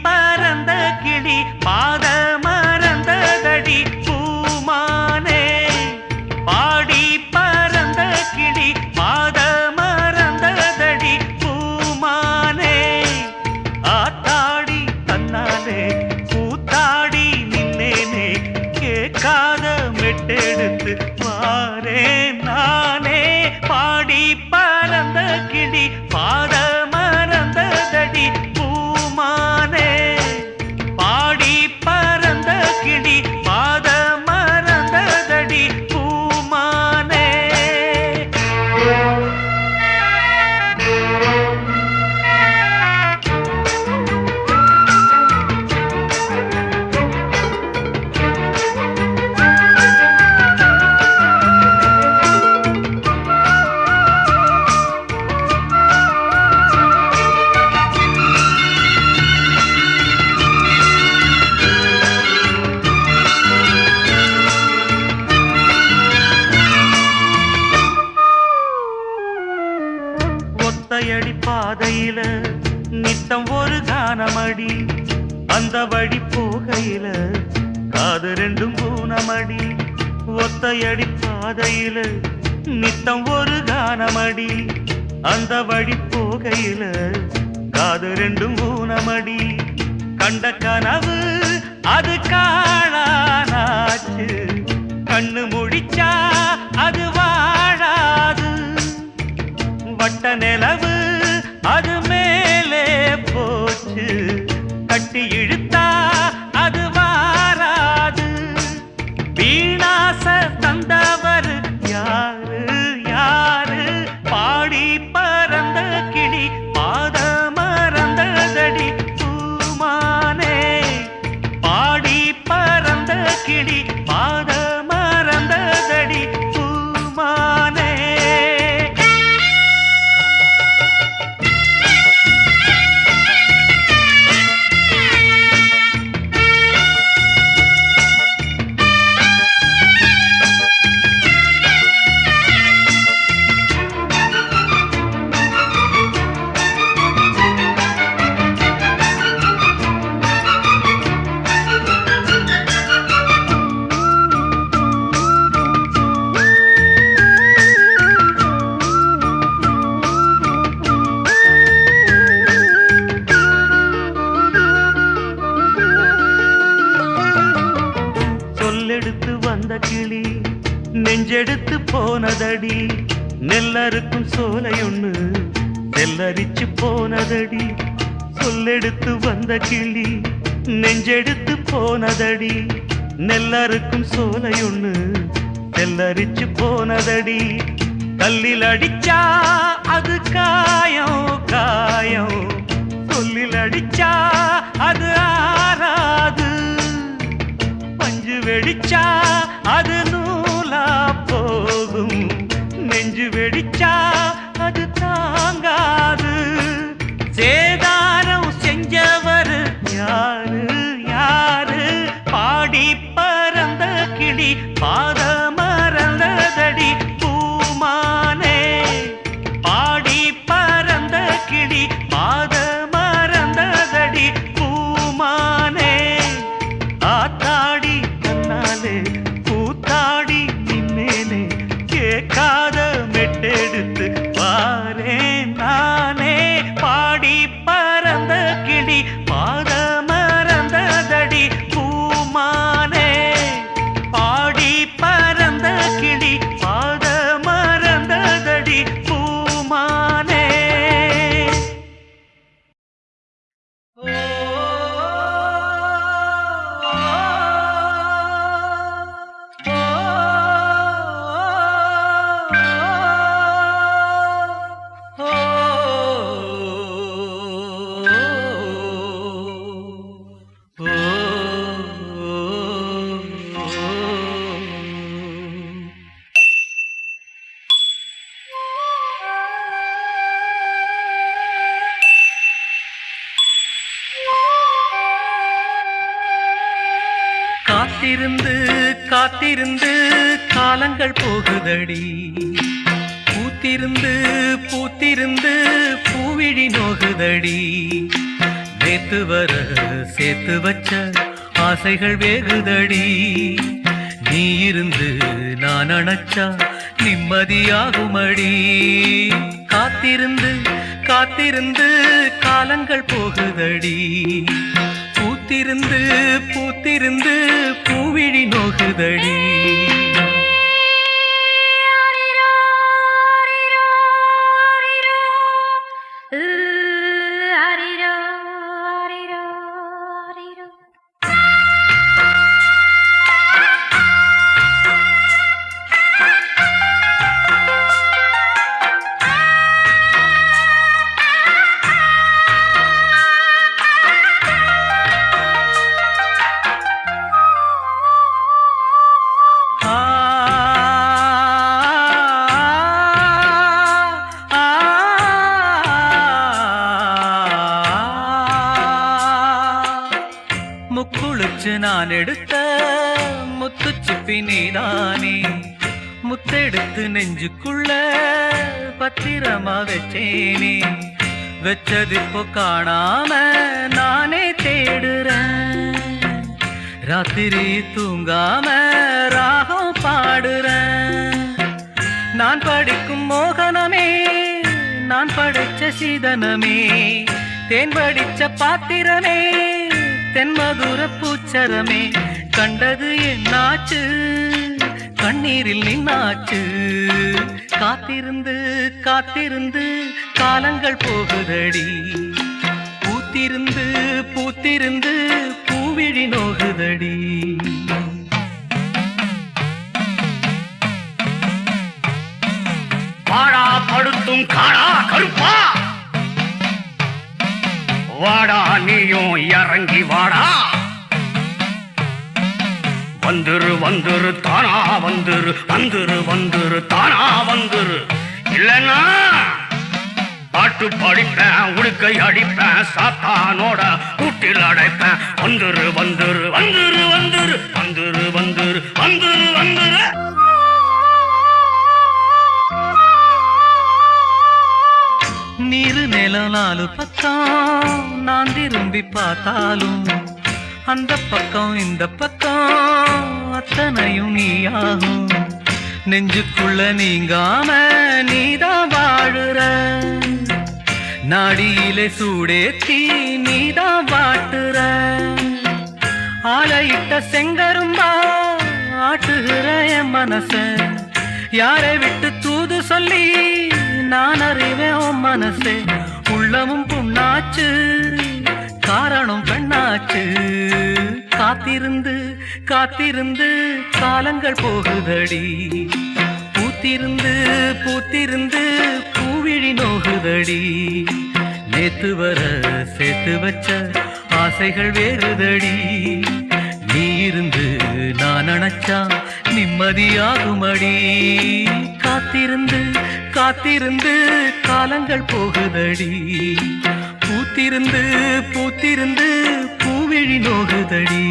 பறந்த கிளி பாத மறந்ததடி பூமானே. பாடி பறந்த கிளி பாத மறந்ததடி பூமானே. ஆத்தாடி தன்னாலே கூத்தாடி நின்னேனே, கேட்காத மெட்டெடுத்து வாரே நானே. பாடி பறந்த கிளி பாத மறந்ததடி பூமானே. பாடி பறந்த கிளி பாத மறந்ததடி பூமானே. ஒத்தையடி பாதையில நித்தம் ஒரு கானமடி, அந்த வழி போகையில காது ரெண்டும் பூனமடி. ஒத்தையடி பாதையில நித்தம் ஒரு கானமடி, அந்த வழி போகையில காது ரெண்டும் பூனமடி. கண்ட கனவு அது காணானாச்சு, கண்ணு முடிச்சா அது வாழாது. வட்ட நிலவு அது மேலே போச்சு, கட்டி இழுத்தா அது வாராது. வீணாச தந்தவர் யாரு யாரு? பாடி பறந்த கிளி பாத மறந்ததடி பூமானே. பாடி பறந்த கிளி பாத மறந்ததடி பூமானே. சொல்லெடுத்து வந்த கிளி நெஞ்செடுத்து போனதடி, நெல்லறுக்கும் சோலையொன்னு நெல்லரிச்சு போனதடி. சொல்லெடுத்து வந்த கிளி நெஞ்செடுத்து போனதடி, நெல்லறுக்கும் சோலையொன்னு நெல்லரிச்சு போனதடி. கல்லில் அடிச்சா அது காயம் காயம், சொல்லில் அடிச்சா அது ஆறாது. பஞ்சு வெடிச்சா அது நூலா போகும், நெஞ்சு வெடிச்சா அது தாங்காது. சேதாரம் செஞ்சவர் யாரு யாரு? பாடி பறந்த கிளி பாத மறந்ததடி பூமானே. பாடி பறந்த கிளி பாத மறந்ததடி பூமானே. ஆத்தாடி தன்னாலே காத்திருந்து காத்திருந்து காலங்கள் போகுதடி பூத்திருந்து பூத்திருந்து பூவிழி நோகுதடி நேத்து வர சேர்த்து வச்ச ஆசைகள் வேகுதடி நீ இருந்து நான் அணைச்சா நிம்மதியாகுமடி காத்திருந்து காத்திருந்து காலங்கள் போகுதடி பூத்திருந்து பூத்திருந்து பூவிழி நோகுதடி முக்குளிச்சு நான் எடுத்த முத்துச்சிப்பி நீதானே முத்தெடுத்து நெஞ்சுக்குள்ள பத்திரமா வச்சேனே வச்சது இப்போ காணாம நானே தேடுறேன் ராத்திரி தூங்காம ராகம் பாடுறேன் நான் படிக்கும் மோகனமே நான் படைச்ச சீதனமே தேன் படிச்ச பாத்திரமே தென்மதுர பூச்சரமே கண்டது என்னாச்சு கண்ணீரில் நின்னாச்சு காத்திருந்து காத்திருந்து காலங்கள் போகுதடி பூத்திருந்து பூத்திருந்து பூவிழி நோகுதடி வாடா படுத்தும் காடா கருப்பா வாடா நீயும் இறங்கி வாடா வந்துரு வந்துரு தானா வந்துரு வந்துரு வந்துரு தானா வந்துரு இல்லைன்னா பாட்டு படிப்பேன் உடுக்கை அடிப்பேன் சாத்தானோட கூட்டில் அடைப்பேன் வந்துரு வந்துரு வந்துரு வந்துரு வந்துரு வந்துரு வந்துரு வந்துரு நீரு நிலம் நாலு பக்கம் நான் திரும்பி பார்த்தாலும் அந்த பக்கம் இந்த பக்கம் அத்தனையும் நீயாகும் நெஞ்சுக்குள்ள நீங்காம நீதான் வாழுற நாடியிலே சூடேத்தி நீதான் வாட்டுற ஆளையிட்ட செங்கரும்பா ஆட்டுகிற என் மனச யாரை விட்டு தூது சொல்லி நான் அறிவேன் உன் மனசே உள்ளமும் புண்ணாச்சு காரணம் பெண்ணாச்சு காத்திருந்து காத்திருந்து காலங்கள் போகுதடி பூத்திருந்து பூத்திருந்து பூவிழி நோகுதடி நேத்து வர சேர்த்து வச்ச ஆசைகள் வேறுதடி நீ இருந்து நான் நினைச்சா நிம்மதியாகுமடி காத்திருந்து காத்திருந்து காலங்கள் போகுதடி பூத்திருந்து பூத்திருந்து பூவிழி நோகுதடி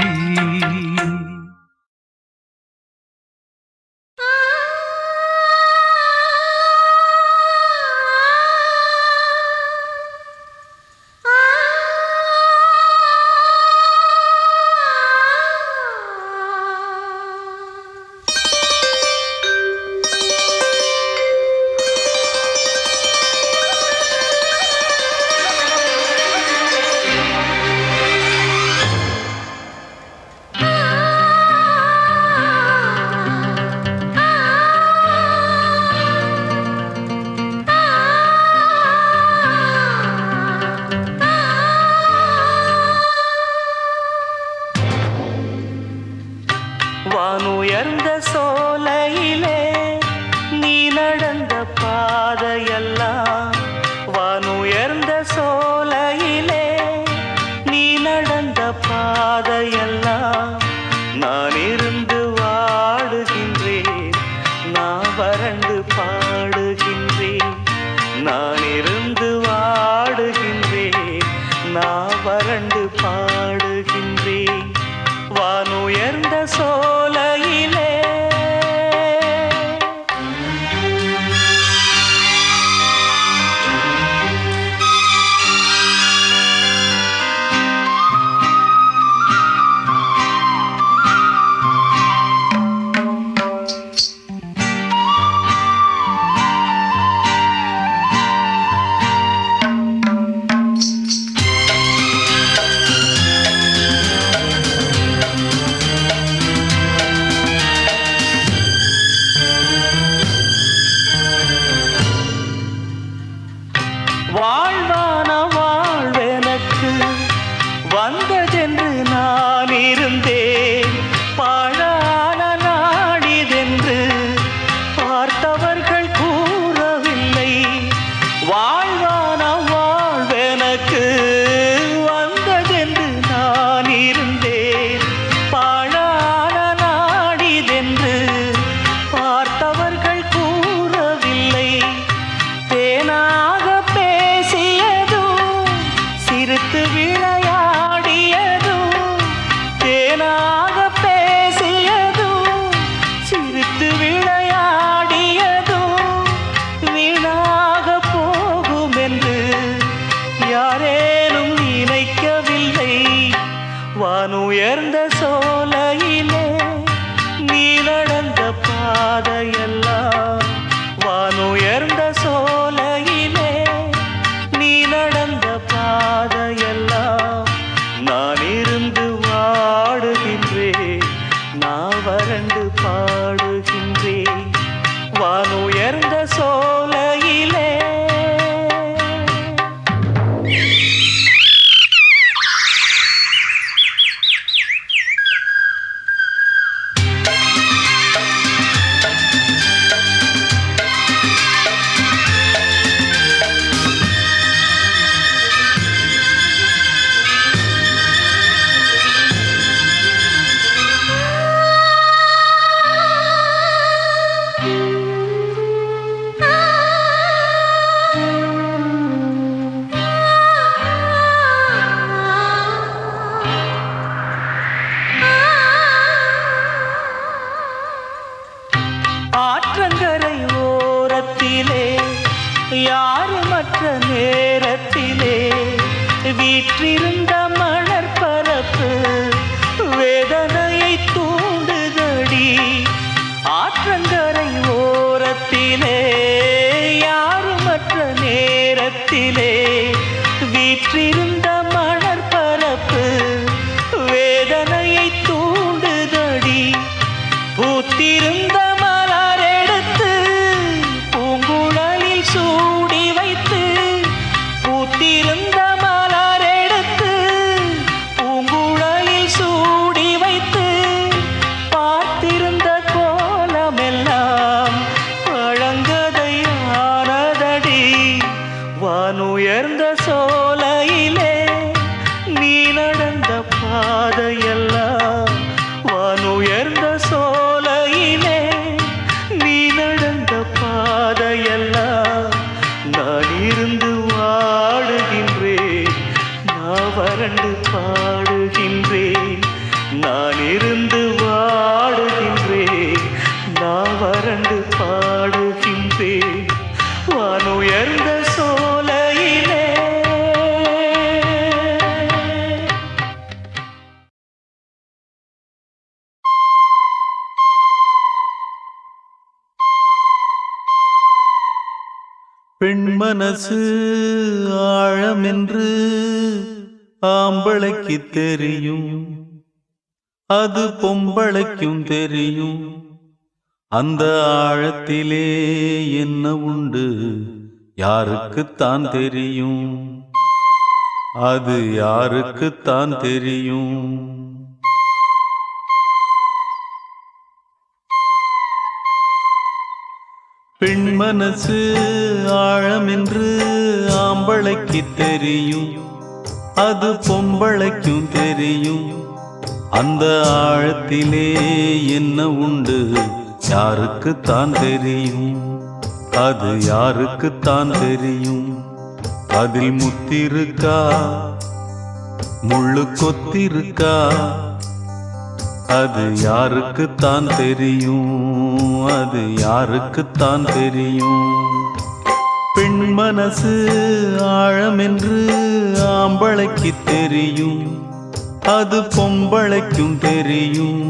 வானுயர்ந்த சோலையிலே நீ நடந்த பாதையெல்லாம் வானுயர்ந்த சோலையிலே நீ நடந்த பாதையெல்லாம் நான் இருந்து வாடுகின்றேன் நான் வறண்டு பாடுகின்றேன் நான் இருந்து வாடுகின்றேன் நான் வறண்டு பாடுகின்றேன் வானுயர்ந்த சோலையிலே வாழ்வான வாழ்வெனக்கு வந்ததென்று நான் இருந்தேன் பாழான நாடிதென்று பார்த்தவர்கள் கூறவில்லை வாழ்வான வாழ்வெனக்கு வந்ததென்று நான் இருந்தேன் பாழான நாடிதென்று பார்த்தவர்கள் கூறவில்லை தேனாக சிரித்து விளையாடியதும் தேனாக பேசியதும் சிரித்து விளையாடியதும் வீணாக போகும் என்று யாரேனும் நினைக்கவில்லை வானுயர்ந்த சோலையிலே நீ நடந்த பாதையெல்லாம் வானுயர்ந்த சோலையிலே நீ நடந்த பாதையெல்லாம் நான் இருந்து வாடுகின்றேன் நான் வறண்டு பாடுகின்றேன் வானுயர்ந்த சோலையிலே ஆற்றங்கரை ஓரத்திலே யாருமற்ற நேரத்திலே வீற்றிருந்த மணற்பரப்பு வேதனையை தூண்டுதடி ஆற்றங்கரை ஓரத்திலே யாருமற்ற நேரத்திலே வீற்றிருந்த மணற்பரப்பு வேதனையை தூண்டுதடி பூத்திருந்த மலரெடுத்து பூங்குழலில் சூடி வைத்து பூத்திருந்த மலரெடுத்து பூங்குழலில் சூடி வைத்து பார்த்திருந்த கோலமெல்லாம் பழங்கதையானதடி வானுயர்ந்த சோலையிலே நீ நடந்த பாதையெல்லாம் வானுயர்ந்த சோலையிலே நீ நடந்த பாதையெல்லாம் நான் இருந்து வாடுகின்றேன் நான் வறண்டு பாடுகின்றேன் நான் இருந்து வாடுகின்றேன் நான் வறண்டு பாடுகின்றேன் வானுயர்ந்த சோலையிலே பெண் மனசு ஆழமென்று ஆம்பளைக்கு தெரியும் அது பொம்பளைக்கும் தெரியும் அந்த ஆழத்திலே என்ன உண்டு யாருக்குத்தான் தெரியும் அது யாருக்குத்தான் தெரியும் பெண் மனசு ஆழமென்று ஆம்பளைக்கு தெரியும் அது பொம்பளைக்கும் தெரியும் அந்த ஆழத்திலே என்ன உண்டு யாருக்குத்தான் தெரியும் அது யாருக்குத்தான் தெரியும் அதில் முத்திருக்கா முள்ளு கொத்திருக்கா அது யாருக்குத்தான் தெரியும், அது யாருக்குத்தான் தெரியும். பெண் மனசு ஆழமென்று ஆம்பளைக்கு தெரியும், அது பொம்பளைக்கும் தெரியும்.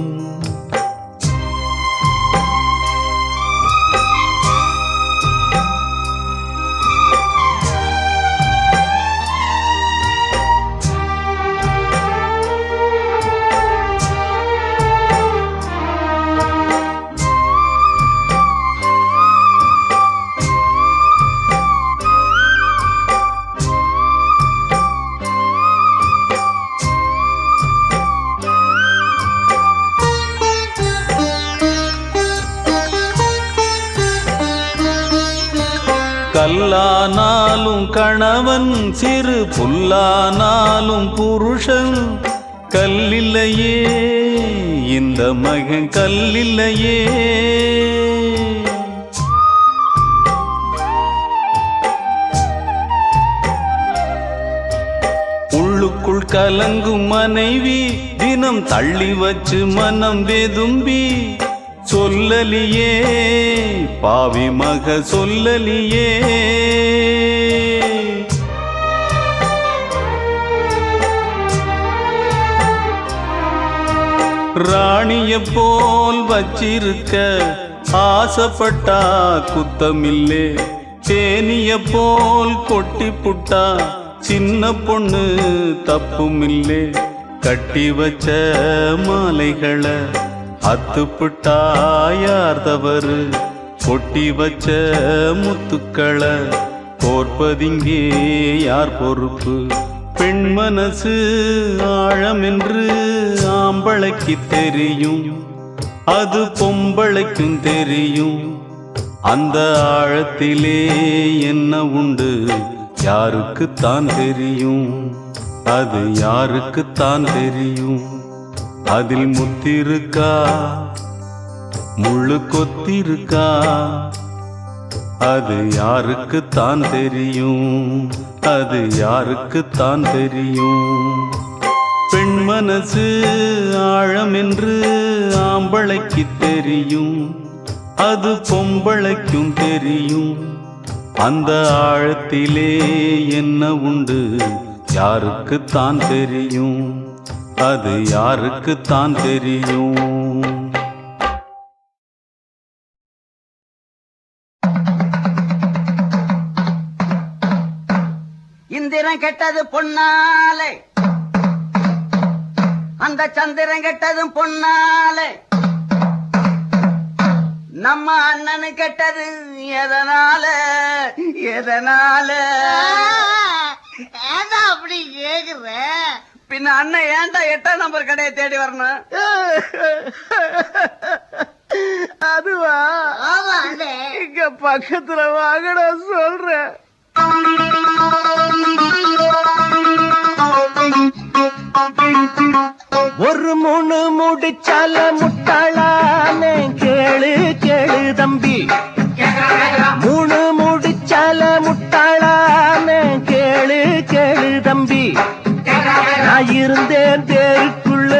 கல்லானாலும் கணவன், சிறு புல்லானாலும் புருஷன். கல்லில்லையே இந்த மகன், கல்லில்லையே. உள்ளுக்குள் கலங்கும் மனைவி தினம் தள்ளி வச்சு மனம் வெதும்பி சொல்லலியே பாவி மக சொல்லலியே. ராணிய போல் வச்சிருக்க ஆசைப்பட்டா குத்தமில்லே, தேனிய போல் கொட்டி புட்டா சின்ன பொண்ணு தப்புமில்லே. கட்டி வச்ச மாலைகளை அத்துப்புட்டா யார் தவறு, கொட்டி வச்ச முத்துக்களை கோர்ப்பதிங்கே யார் பொறுப்பு. பெண் மனசு ஆழமென்று ஆம்பளைக்கு தெரியும், அது பொம்பளைக்கும் தெரியும். அந்த ஆழத்திலே என்ன உண்டு யாருக்குத்தான் தெரியும், அது யாருக்குத்தான் தெரியும். அதில் முத்திருக்கா முள்ளு கொத்திருக்கா, அது யாருக்குத்தான் தெரியும், அது யாருக்குத்தான் தெரியும். பெண் மனசு ஆழமென்று ஆம்பளைக்கு தெரியும், அது பொம்பளைக்கும் தெரியும். அந்த ஆழத்திலே என்ன உண்டு யாருக்குத்தான் தெரியும், அது யாருக்குத்தான் தெரியும். இந்திரன் கெட்டது பொன்னாலே, அந்த சந்திரன் கெட்டதும் பொன்னாலே. நம்ம அண்ணனு கெட்டது எதனால எதனால அப்படி கேக்குற? பின்ன அண்ணன் ஏன்டா 8ஆம் நம்பர் கடையை தேடி வரணும்? அதுவா? இங்க பக்கத்துல வாங்கடா சொல்றேன். ஒரு மூணு முடிச்சால முட்டாளானே, கேளு கேளு தம்பி. 3 முடிச்சால முட்டாளானே, கேளு கேளு தம்பி. நான் இருந்தேன் தேருக்குள்ள,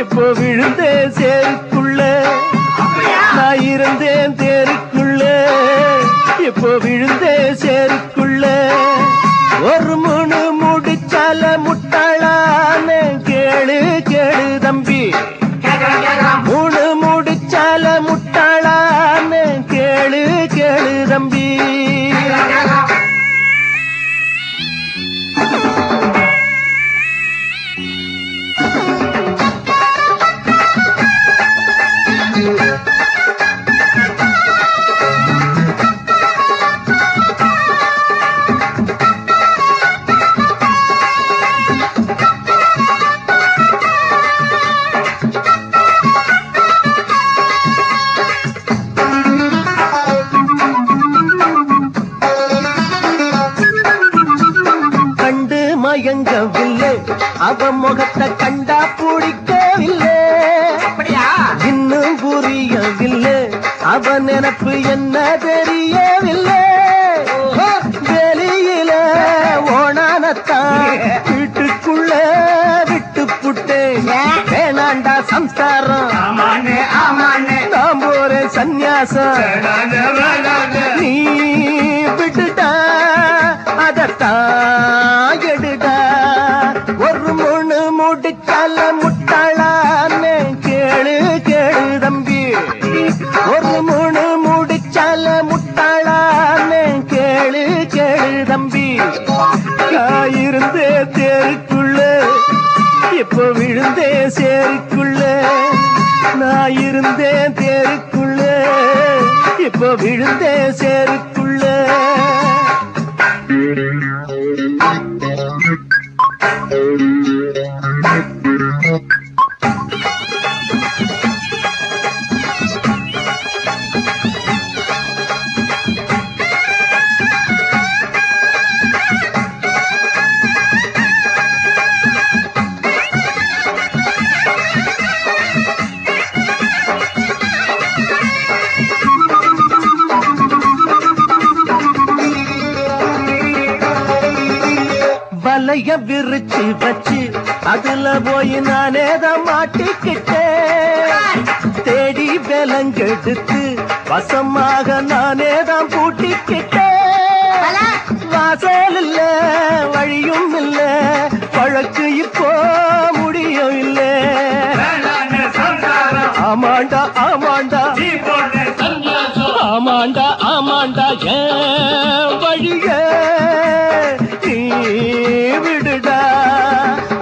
இப்போ விழுந்தேன் சேருக்குள்ள. நான் இருந்தேன் தேருக்குள்ள, இப்போ விழுந்தேன் சேருக்குள்ள. ஒரு மூணு முடிச்சால முட்டாளானே, கேளு கேளு தம்பி. 3 முடிச்சால முட்டாளானே, கேளு கேளு தம்பி. மயங்கவில்லை, அவன் முகத்தை கண்டா பிடிக்கவில்லை. இன்னும் புரியவில்லை, அவன் நினைப்பு என்ன தெரியவில்லை. வெளியில ஓணானத்தான் வீட்டுக்குள்ள விட்டு புட்டேன், வேணாண்டா நீ விட்டுடா அதத்தான் எடுடா ஒரு முழு முடிச்சால முட்டாளான்னு கேளு கேளு தம்பி ஒரு முழு முடிச்சால முட்டாளான்னு கேளு கேளு தம்பி நான் இருந்தே தேருக்குள்ள இப்போ விழுந்தே சேருக்குள்ள நான் இருந்தேன் தேருக்குள்ள இப்போ விழுந்தே சேருக்குள்ள வலைய விரிச்சு வச்சு அதுல போய் நானே தான் மாட்டிக்கிட்டேன் தேடி விலங்கெடுத்து வசமாக நானே தான் பூட்டிக்கிட்டேன் வாசல் இல்ல வழியும் இல்ல வழக்கு இப்போ முடியும் இல்ல ஆமாண்டா ஆமாண்டா ஆமாண்டா ஆமாண்டா ஏன் வழிய விடுடா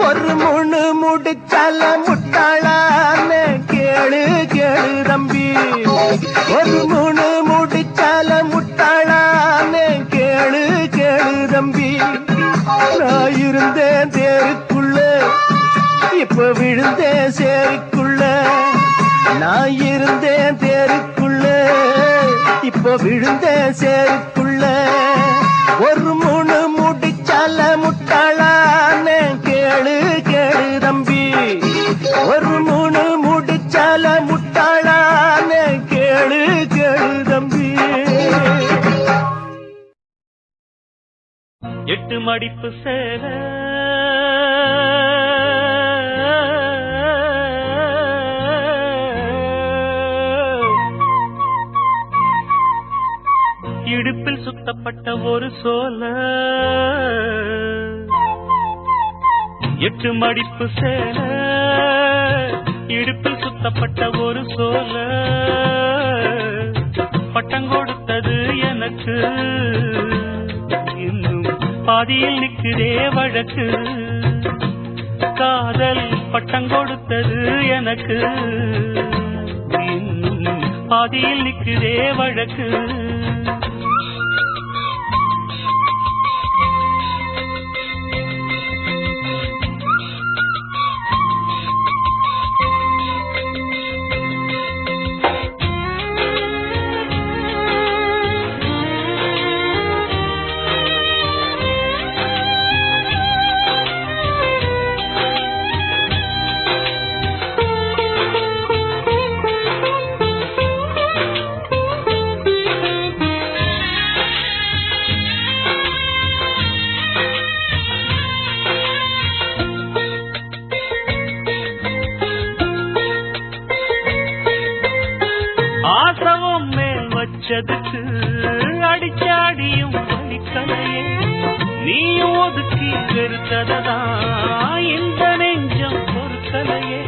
ஒரு முழு முடிச்சால முட்டாளான்னு கேளு கேளு தம்பி ஒரு முழு முடிச்சால முட்டாளான்னு கேளு கேளு தம்பி நான் இருந்தேன் தேருக்குள்ள இப்ப விழுந்தேன் சேருக்குள்ள நான் இருந்தேன் தேருக்குள்ள இப்ப விழுந்தேன் சேருக்குள்ள ஒரு முழு முடிச்சால முட்டாளான்னு கேளு கேளு தம்பி ஒரு முழு முடிச்சால முட்டாளான்னு கேளு கேளு தம்பி எட்டு மடிப்பு சேல இடுப்பில் சுத்தப்பட்ட ஒரு சோல எட்டு மடிப்பு சேல இடுப்பில் சுத்தப்பட்ட ஒரு சோல பட்டம் கொடுத்தது எனக்கு இன்னும் பாதியில் நிற்கிறே வழக்கு காதல் பட்டம் கொடுத்தது எனக்கு இன்னும் பாதியில் நிற்கிறே வழக்கு ஆசவம் மேல் வச்சதுக்கு அடிச்சாடியும் வலிக்கலையே நீயும் ஒதுக்கி வெறுத்ததான் இந்த நெஞ்சம் பொறுக்கலையே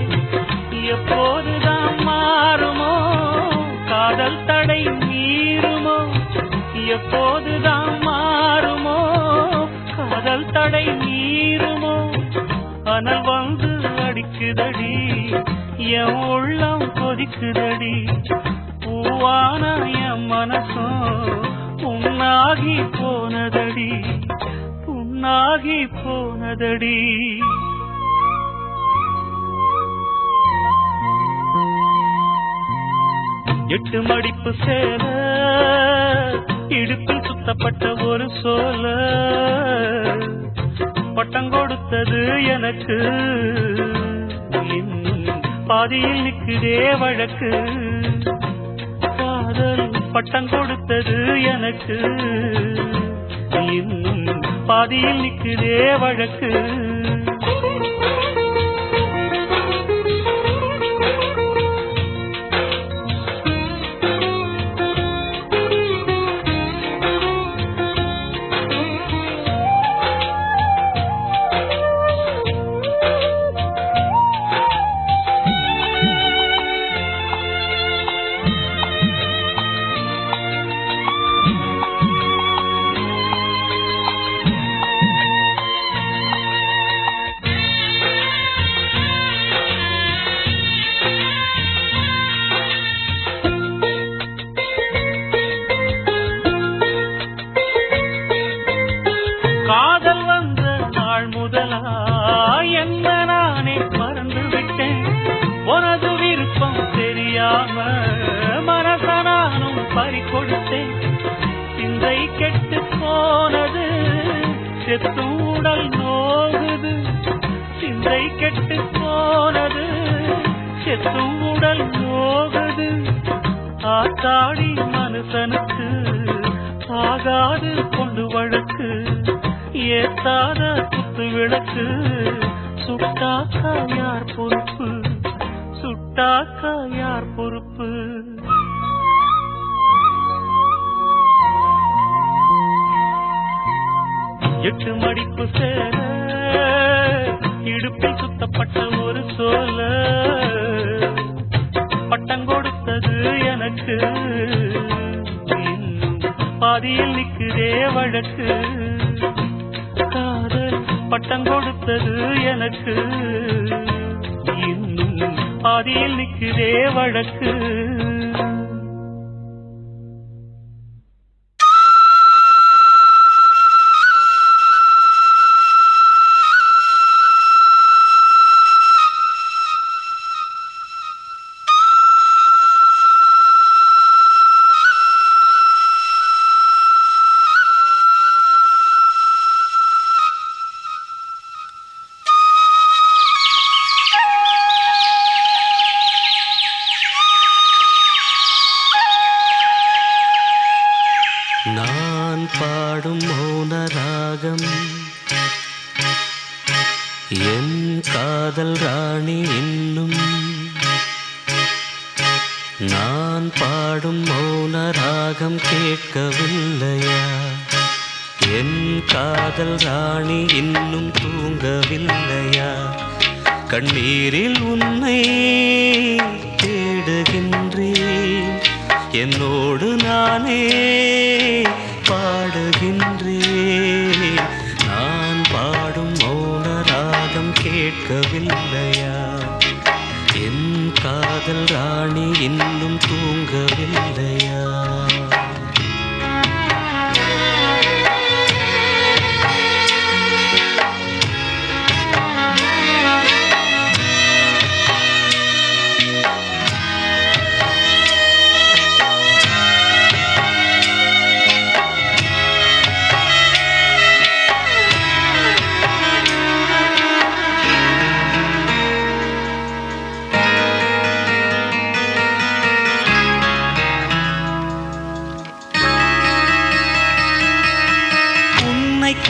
எப்போதுதான் மாறுமோ காதல் தடை மீறுமோ எப்போதுதான் மாறுமோ காதல் தடை மீறுமோ அனல் வந்து அடிக்குதடி என் உள்ளம் கொதிக்குதடி பூவான என் மனசும் புண்ணாகி போனதடி புண்ணாகி போனதடி எட்டு மடிப்பு சேல இடுப்பில் சுத்தப்பட்ட ஒரு சோல பட்டம் கொடுத்தது எனக்கு இன்னும் பாதியில் நிற்கிறே வழக்கு காதல் பட்டம் கொடுத்தது எனக்கு இன்னும் பாதியில் நிற்கிறே வழக்கு செத்தும் உடல் நோகுது, சிந்தை கெட்டு போனது, செத்தும் உடல் நோகுது. ஆத்தாடி மனுஷனுக்கு ஆகாது கொண்டு வழக்கு, ஏத்தாத குத்து விளக்கு, சுட்டாக்கா யார் பொறுப்பு, சுட்டாக்கா யார் பொறுப்பு? எட்டு மடிப்பு சேர இடுப்பில் சுத்தப்பட்ட ஒரு சோல, பட்டம் கொடுத்தது எனக்கு, இன்னும் பாதியில் நிக்குதே வழக்கு. காதல் பட்டம் கொடுத்தது எனக்கு, இன்னும் பாதியில் நிக்குதே வழக்கு. நான் பாடும் மௌன ராகம் என் காதல் ராணி இன்னும், நான் பாடும் மௌன ராகம் கேட்கவில்லையா? என் காதல் ராணி இன்னும் தூங்கவில்லையா? கண்ணீரில் உன்னை தேடுகின்றேன், என்னோடு நானே பாடுகின்றேன். நான் பாடும் மௌன ராகம் கேட்கவில்லையா? என் காதல் ராணி இன்னும் தூங்கவில்லையா?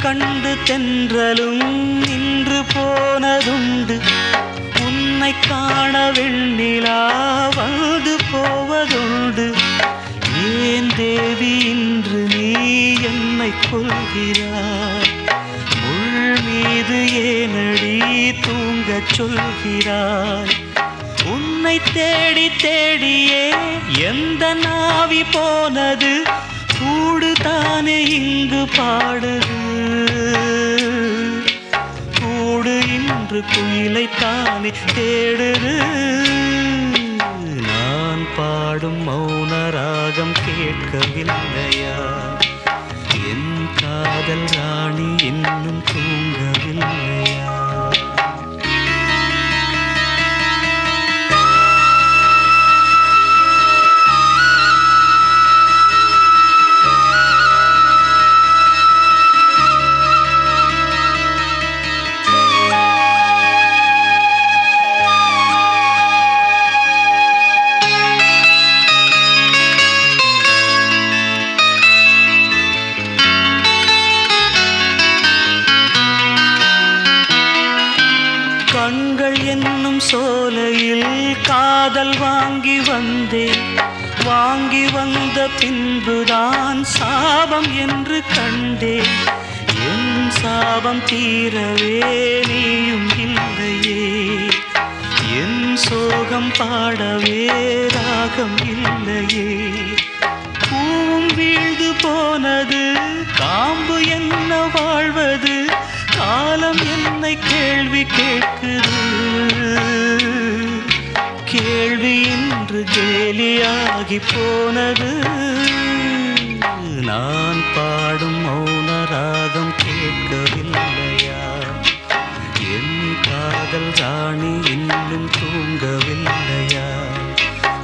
கண்டு தென்றலும் நின்று போனதுண்டு, உன்னை காண வெண்ணிலா வந்து போவதுண்டு. ஏன் தேவி இன்று நீ என்னை கொள்கிறாய்? முள் மீது ஏனடி தூங்கச் சொல்கிறாய்? உன்னை தேடி தேடியே எந்த நாவி போனது, கூடு தானே இங்கு பாடுது, கூடு இன்று குயிலை தானே தேடுது. நான் பாடும் மௌன ராகம் கேட்கவில்லையா? என் காதல் ராணி இன்னும் தூங்கவில்லையா? கண்கள் என்னும் சோலையில் காதல் வாங்கி வந்தேன், வாங்கி வந்த பின்புதான் சாபம் என்று கண்டேன். என் சாபம் தீரவே நீயும் இல்லையே, என் சோகம் பாடவே ராகம் இல்லையே. பூவும் வீழ்ந்து போனது, காம்பு என்ன வாழ்வது, காலம் என்னை கேள்வி கேட்குது. கேள்வி இன்று கேலியாகி போனது. நான் பாடும் மௌன ராகம் கேட்கவில்லையா? என் காதல் ராணி இன்னும் தூங்கவில்லையா?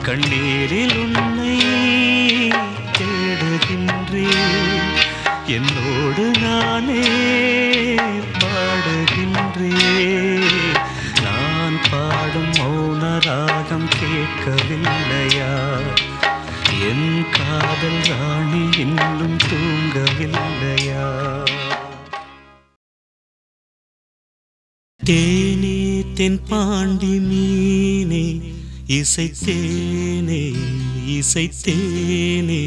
கண்ணீரில் உன்னை தேடுகின்றேன், என்னோடு நானே கேட்கவில்லையா? என் காதல் ராணி இன்னும் தூங்கவில்லையா? தேனே தென் பாண்டி மீனே இசைத்தேனே இசைத்தேனே.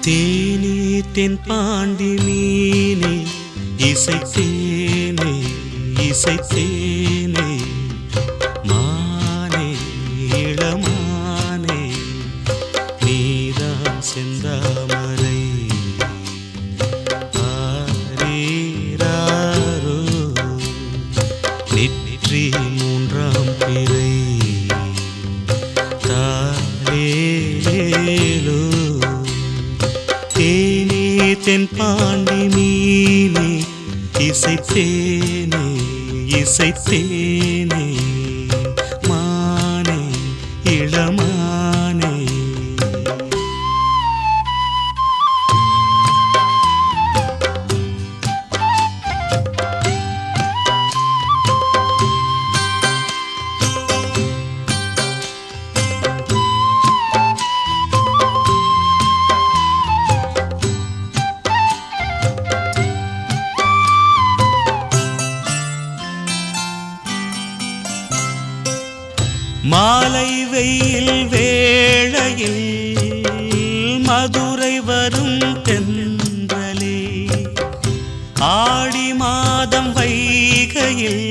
தேனே தென் பாண்டி மீனே இசைத்தேனே இசைத்தேனே. மானே இளமானே நீதான் செந்தாமரை. ஆரீராரோ நெற்றி மூன்றாம் பிறை. தாலேலோ தேனே தென் பாண்டி மீனே இசைத்தேனே இசைத்தேனே. மானே இளமானே. மாலை வெயில் வேளையில் மதுரை வரும் தென்றலே. ஆடி மாதம் வைகையில்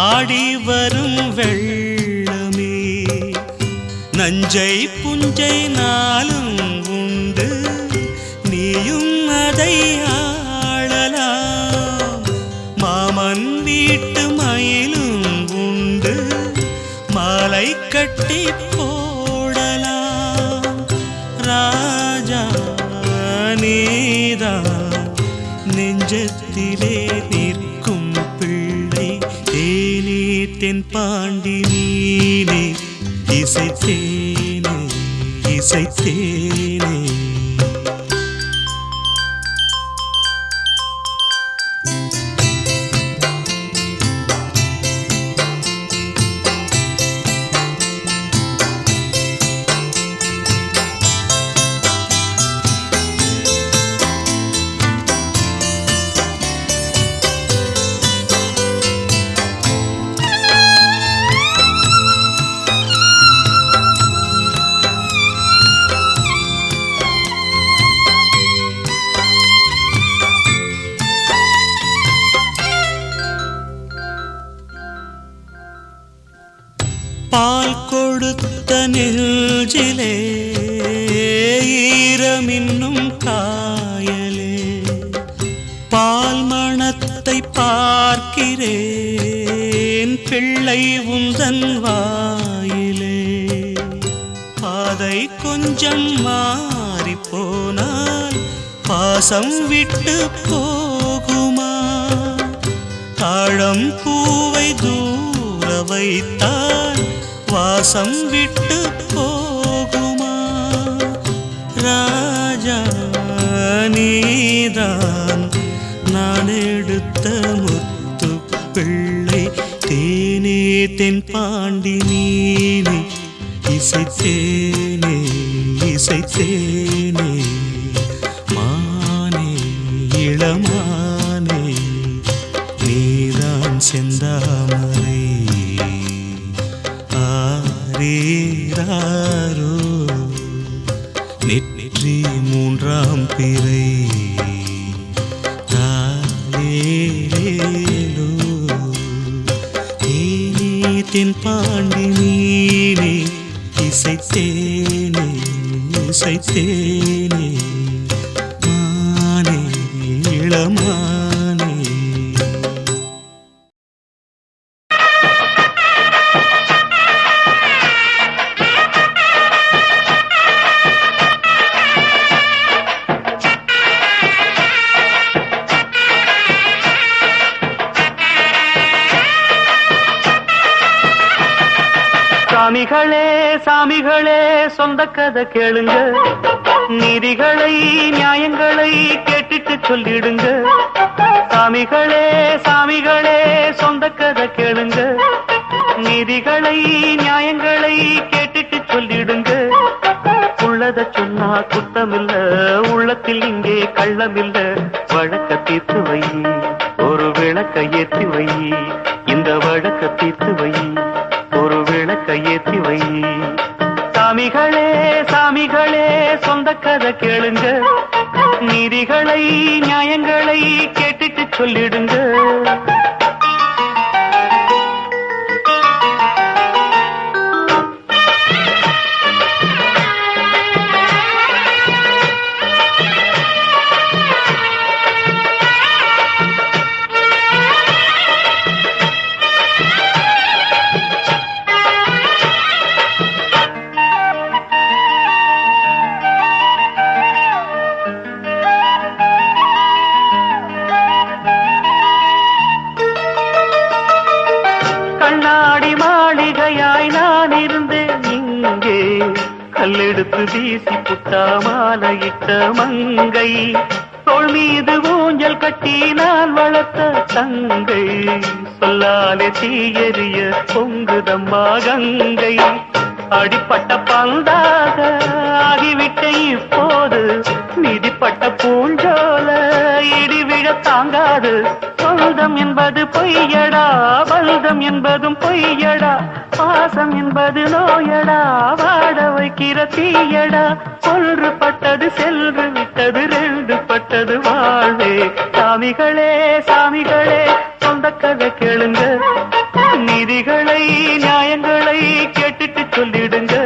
ஆடி வரும் வெள்ளமே. நஞ்சை புஞ்சை நாளும் உண்டு நீயும் அதை ஆளலாம். மாமன் வீட்டு மயிலும் உண்டு மாலை கட்டி போடலாம். ராஜா நீதான் நெஞ்சத்திலே நிற்கும் பிள்ளை. தேனே தென் பாண்டி மீனே இசைத்தேனே இசைத்தேனே. பால் கொடுத்த நெஞ்சிலே ஈரமின்னும் காயலே. பால் மணத்தை பார்க்கிறேன் பிள்ளை உந்தன் வாயிலே. பாதை கொஞ்சம் மாறி போனால் பாசம் விட்டு போகுமா? தாழம் பூவை தூர வைத்தால் வாசம் விட்டு போகுமா? ராஜா நீதான் நான் எடுத்த முத்து பிள்ளை. தேனே தென் பாண்டி மீனே இசைத்தேனே இசைத்தேனே. மானே இளமானே நீதான் செந்தாமரை. ஆரீராரோ நெற்றி மூன்றாம் பிறை. தாலேலோ தேனே தென் பாண்டி மீனே இசைத்தேனே இசைத்தேனே. மானே இளமானே. சாமிகளே சாமிகளே சொந்த கதை கேளுங்க, நீதிகளை நியாயங்களை கேட்டுட்டு சொல்லிடுங்க. சாமிகளே சாமிகளே சொந்த கதை கேளுங்க, நீதிகளை நியாயங்களை கேட்டுட்டு சொல்லிடுங்க. உள்ளத சொன்னா குத்தமில்ல, உள்ளத்தில் இங்கே கள்ளமில்ல. வழக்க தீர்த்து வை, ஒரு விளக்க ஏற்றி வை. இந்த வழக்க தீர்த்து வை, ஒரு விளக்க ஏற்றி வை. சாமிகளே சாமிகளே சொந்த கதை கேளுங்க, நீதிகளை நியாயங்களை கேட்டுட்டு சொல்லிடுங்க. கல்லெடுத்து வீசி புட்டா மாலையிட்ட மங்கை, தோள் மீது ஊஞ்சல் கட்டி நான் வளர்த்த தங்கை. சொல்லாலே தீயறிய பொங்குதம்மா கங்கை. அடிப்பட்ட பந்தாக ஆகிவிட்ட இப்போது, மிதிப்பட்ட பூஞ்சோல இடிவிழ தாங்காது. சொந்தம் என்பது பொய்யடா, பல்தம் என்பதும் பொய்யடா. பாசம் என்பது நோயடா, வாட வைக்கிற தீயடா. ஒன்று பட்டது சென்று விட்டது, ரெண்டு பட்டது வாழ்வே. சாமிகளே சாமிகளே சொந்த கதை கேளுங்க, நீதிகளை நியாயங்களை கேட்டுட்டு சொல்லிடுங்க.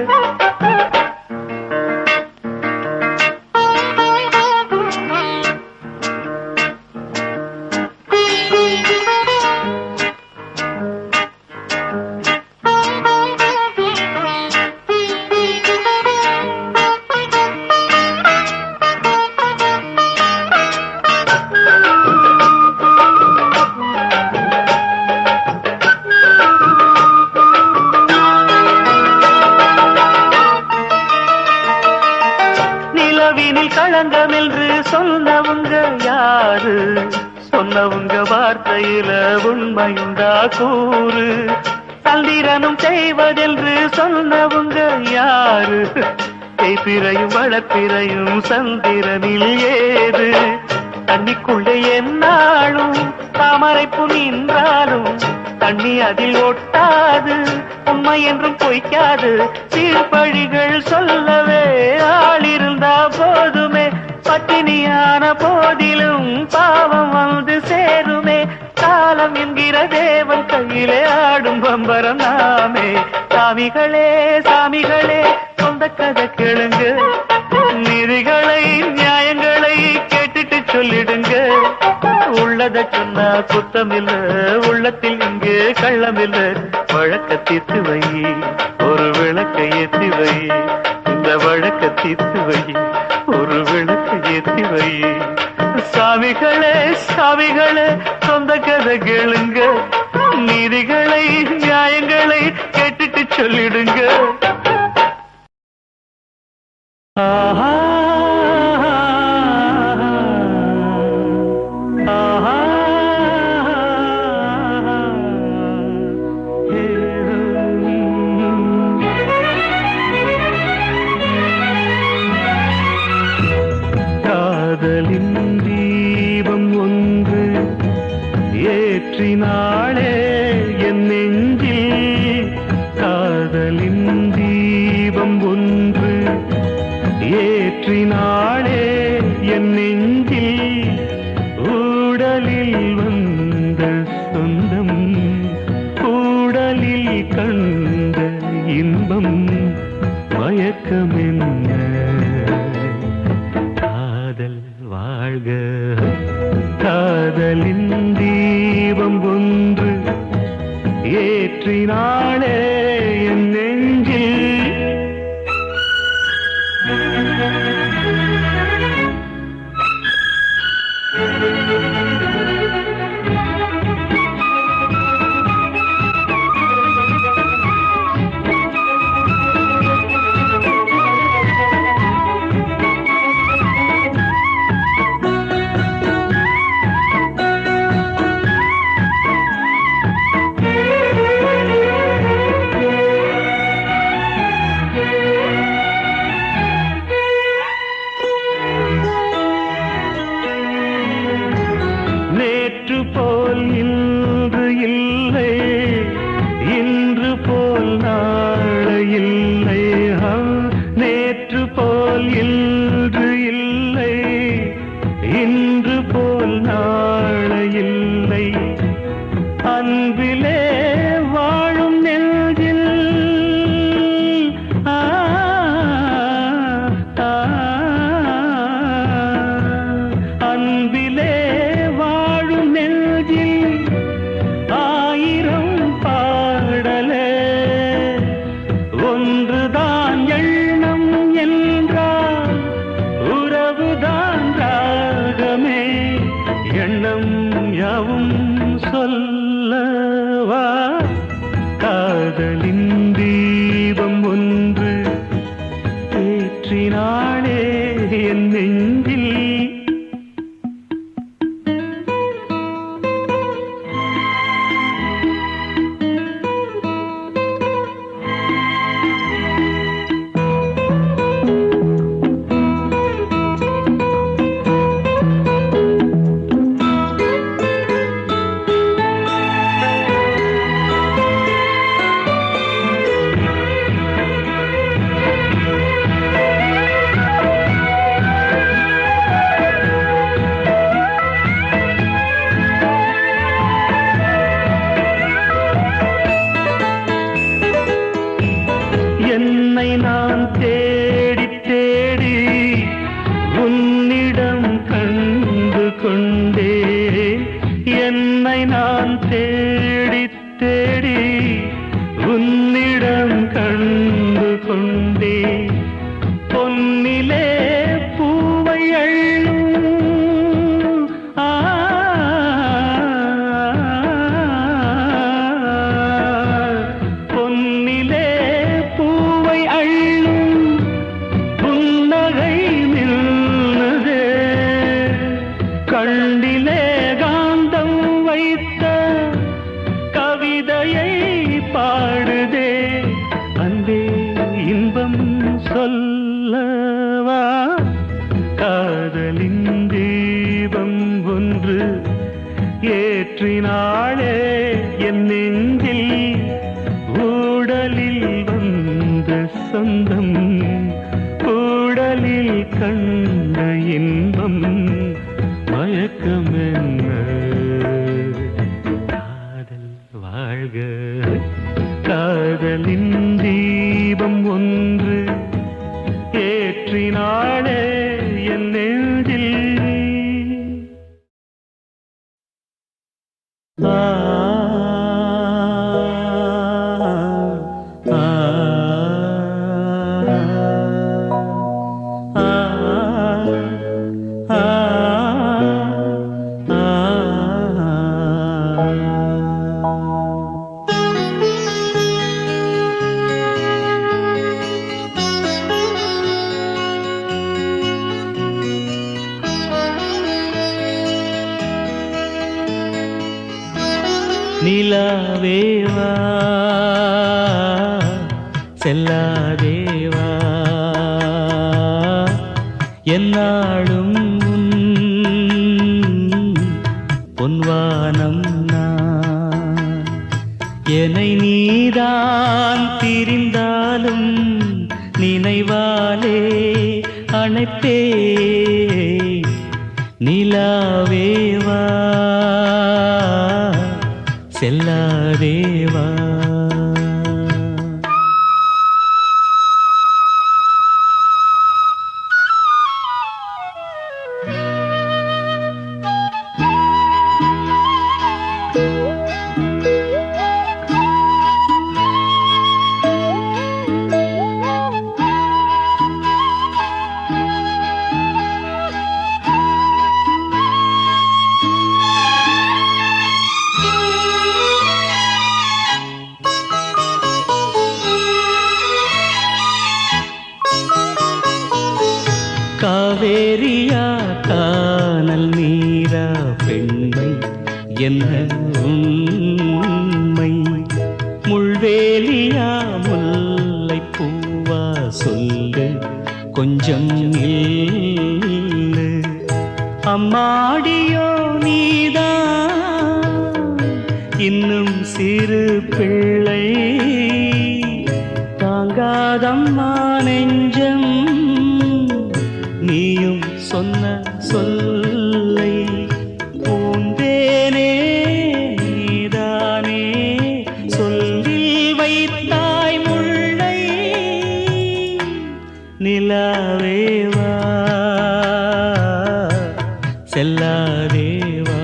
களங்கம் என்று சொன்னவங்க யாரு? சொன்னவங்க வார்த்தையில உண்மையுண்டா கூறு? சந்திரனும் செய்வதென்று சொன்னவங்க யாரு? தேய்பிறையும் வளர்ப்பிறையும் சந்திரனில் ஏது? தண்ணிக்குள்ளே என்னாலும் தாமரைப்பு நின்றாலும் தண்ணி அதில் ஒட்டாது, உண்மை என்றும் பொய்க்காது. சீர்பழிகள் சொல்லவே ஆள் இருந்தா போதுமே, பட்டினியான போதிலும் பாவம் வந்து சேருமே. காலம் என்கிற தேவன் கையிலே ஆடும் பம்பரம் நாமே. சாமிகளே சாமிகளே சொந்த கதை கேளுங்க, நீதிகளை நியாயங்களை கேட்டுட்டு சொல்லிடுங்க. உள்ளத சொன்னா குத்தமில்ல, உள்ளத்தில் இங்கே கள்ளமில்ல. வழக்க தீர்த்து வை, ஒரு விளக்க ஏற்றி வை. இந்த வழக்க தீர்த்து வை, ஒரு விளக்க ஏற்றி வை. சாமிகளே சாமிகளே சொந்த கதை கேளுங்க, நீதிகளை நியாயங்களை கேட்டுட்டு சொல்லிடுங்க. ஆஹா காதலின் தீபம் ஒன்று ஏற்றினாளே என் நெஞ்சில். காதலின் தீபம் ஒன்று ஏற்றினாளே என் நெஞ்சில். ஊடலில் வந்த சொந்தம், ஊடலில் கண்ட இன்பம், மயக்கம் என்ன? காதல் வாழ்க. காதலின் தீபம் ஒன்று ஏற்றினாளே என் நெஞ்சில். போல் இன்று இல்லை, இன்று போல் நாளை இல்லை, நேற்று போல் இன்று இல்லை, இன்று போல் நாளை இல்லை. அன்பிலே வாழும் நெஞ்சில் அன்பிலே வாழும் நெஞ்சில் ஆயிரம் பாடலே, ஒன்றுதான் எண்ணம் என்றால் உறவுதான் ராகமே, எண்ணம் யாவும் சொல்லவா காதலின் தீபம் ஒன்று ஏற்றினாளே என் நெஞ்சில். என்னை நான் தேடி தேடி உன்னிடம் கண்டு கொண்டே, என்னை நான் தேடி தேடி உன்னிடம் கண்டு கொண்டே, பொன்னிலே பூவை அள்ளும் பொன்னிலே பூவை அள்ளும் புன்னகை நின்றதே, கண்ணிலே காந்தம் வைத்த கவிதையை பாடுதே, அன்பே இன்பம் சொல்லவா காதலின் தீபம் ஒன்று ஏற்றினாளே என் நெஞ்சில். ஊடலில் வந்த சொந்தம் ஊடலில் கண்ட இன்பம் மயக்கம் என்ன காதல் வாழ்க காதலின் தீபம் ஒன்று ஏற்றினாளே என் நெஞ்சில். நிலாவேவா செல்லாதேவா என்னாலும் பொன்வானம் நான், என்னை நீதான் பிரிந்தாலும் நினைவாலே அணைப்பே. நிலாவேவா செல்லாதேவா காவேரியா கானல் நீரா பெண்மை என்ன உண்மை, முள்வேலியா முல்லை பூவா சொல்லு கொஞ்சம் நில்லு. அம்மாடியோ நீதான் இன்னும் சிறு பிள்ளை தாங்காதம்மா நெஞ்சம் நீயும் சொன்ன சொல்லை பூந்தேனே நீதானே சொல்லில் வைத்தாய் முல்லை நிலாவேவா செல்லாதேவா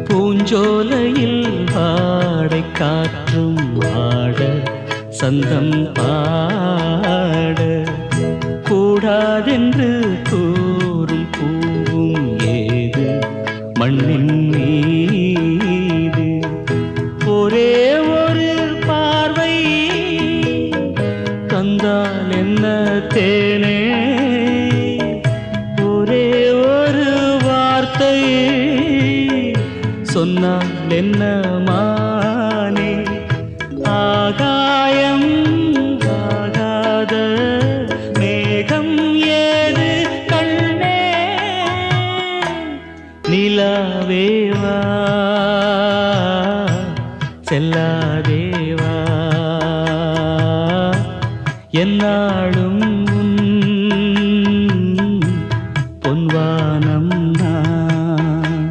பூஞ்சோலையில் பாடை காற்றும் ஆட சந்தம் பாட கூடாதென்று கூறும் பூவும் ஏது மண்ணின் மீது ஒரே ஒரு பார்வை தந்தால் என்ன தேனே ஒரே ஒரு வார்த்தை சொன்னால் என்ன மானே ஆகாயம் ஆகாத மேகம் ஏது கண்ணே நிலாவேவா செல்லாதேவா என்னாலும் பொன்வானம் நான்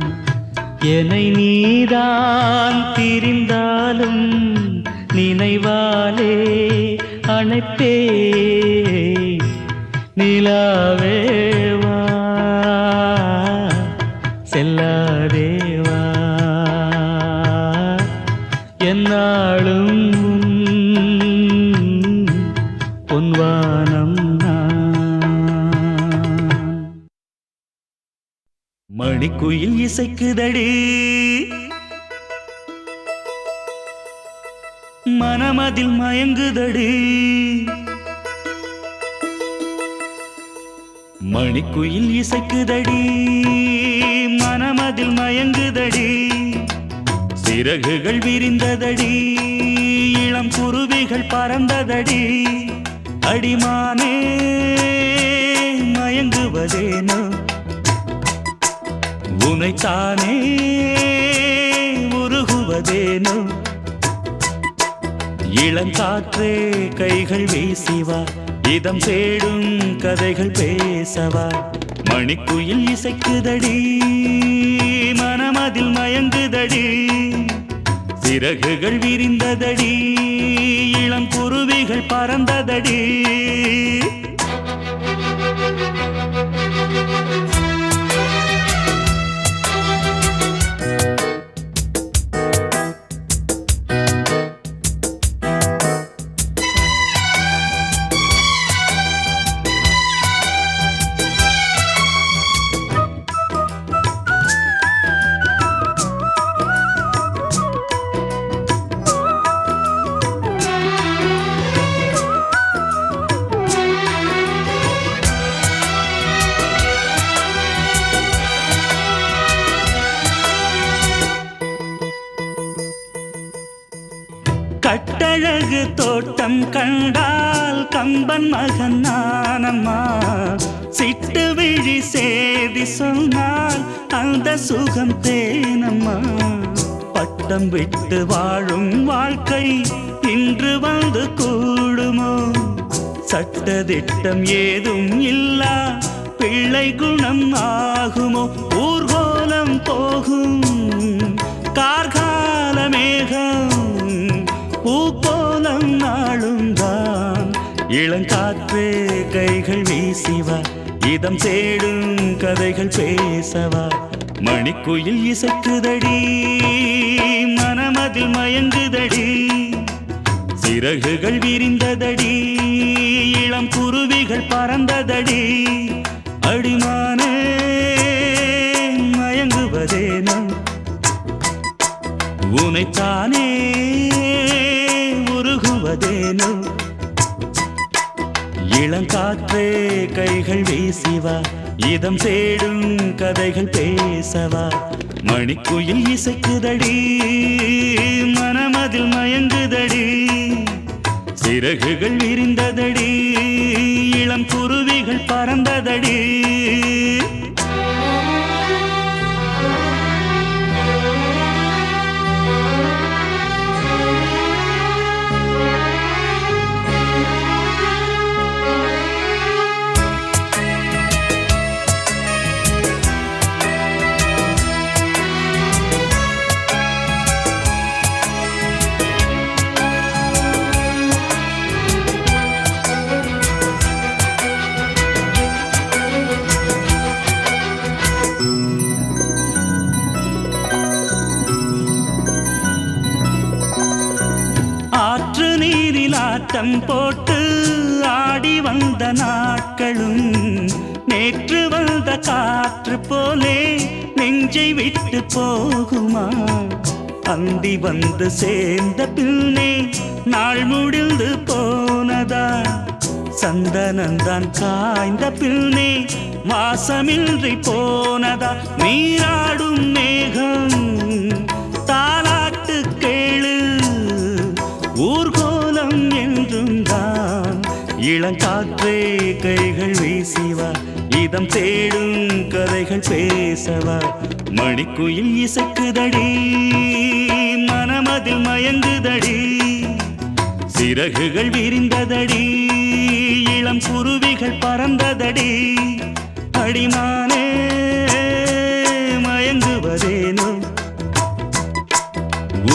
என்னை நீதான் திரிந்தாலும் நினைவாலே அணைப்பே நிலாவேவா செல்லாதேவா என்னாலும் பொன்வானம் மணிக்குயில் இசைக்குதடி மனமதில் மயங்குதடி மணிக்குயில் இசைக்குதடி மனமதில் மயங்குதடி சிறகுகள் விரிந்ததடி இளம் குருவிகள் பறந்ததடி அடிமானே மயங்குவதேனோ உனைத்தானே உருகுவதேனோ இளங்காற்றே கைகள் வீசிவா இதம் தேடும் கதைகள் பேசவா மணிக்குயில் இசைக்குதடி மனமதில் மயங்குதடி சிறகுகள் விரிந்ததடி இளம் குருவிகள் பறந்ததடி கட்டழகு தோட்டம் கண்டால் கம்பன் மகன் நானம்மா சிட்டு விழி சேதி சொன்னால் அந்த சுகம் தேனம்மா பட்டம் விட்டு வாழும் வாழ்க்கை இன்று வந்து கூடுமோ சட்டதிட்டம் ஏதும் இல்லா பிள்ளை குணம் ஆகுமோ ஊர்கோலம் போகும் கார்கால மேகம் பூக்கோலம் நாளும் தான் இளங்காற்றே கைகள் வீசிவா இதம் தேடும் கதைகள் பேசவா மணிக்குயில் இசைக்குதடி மனமதில் மயங்குதடி சிறகுகள் விரிந்ததடி இளம் குருவிகள் குருவிகள் பறந்ததடி அடிமானே மயங்குவதேனோ உனைத்தானே உருகுவதேனோ இளங்காற்றே கைகள் வீசிவா இதம் தேடும் கதைகள் பேசவா மணிக்குயில் இசைக்குதடி மனமதில் மயங்குதடி சிறகுகள் விரிந்ததடி இளம் குருவிகள் பறந்ததடி ஆற்று நீரில் ஆட்டம் போட்டு ஆடி வந்த நாட்களும் நேற்று வந்த காற்று போலே நெஞ்சை விட்டு போகுமா அந்தி வந்து சேர்ந்த பின்னே நாள் முடிந்து போனதா சந்தனந்தான் காய்ந்த பின்னே வாசமின்றி போனதா நீராடும் மேகம் தாலாட்டு கேளு ஊர்கோலம் என்றும் தான் இளங்காற்றே கைகள் வீசிவா இதம் தேடும் கதைகள் பேசவா மணிக்குயில் இசைக்குதடி மனமதில் மயங்குதடி சிறகுகள் விரிந்ததடி இளம் குருவிகள் பறந்ததடி அடிமானே மயங்குவதேனோ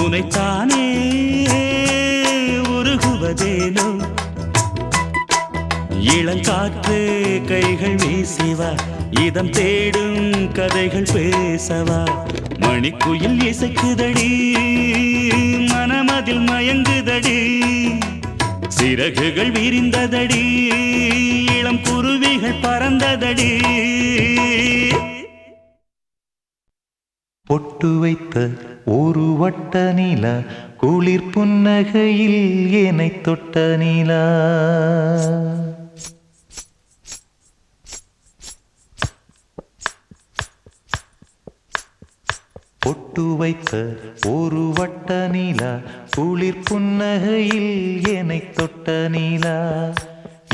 உனைத்தானே உருகுவதேனோ இளங்காற்றே கைகள் வீசிவா இதம் தேடும் கதைகள் பேசவா மணிக்குயில் இசைக்குதடி மனமதில் மயங்குதடி சிறகுகள் விரிந்ததடி இளம் குருவிகள் பறந்ததடி பொட்டு வைத்த ஒரு வட்ட நிலா குளிர் புன்னகையில் என்னை தொட்ட நிலா பொட்டு வைத்த ஒரு வட்ட நிலா குளிர் புன்னகையில் என்னை தொட்ட நிலா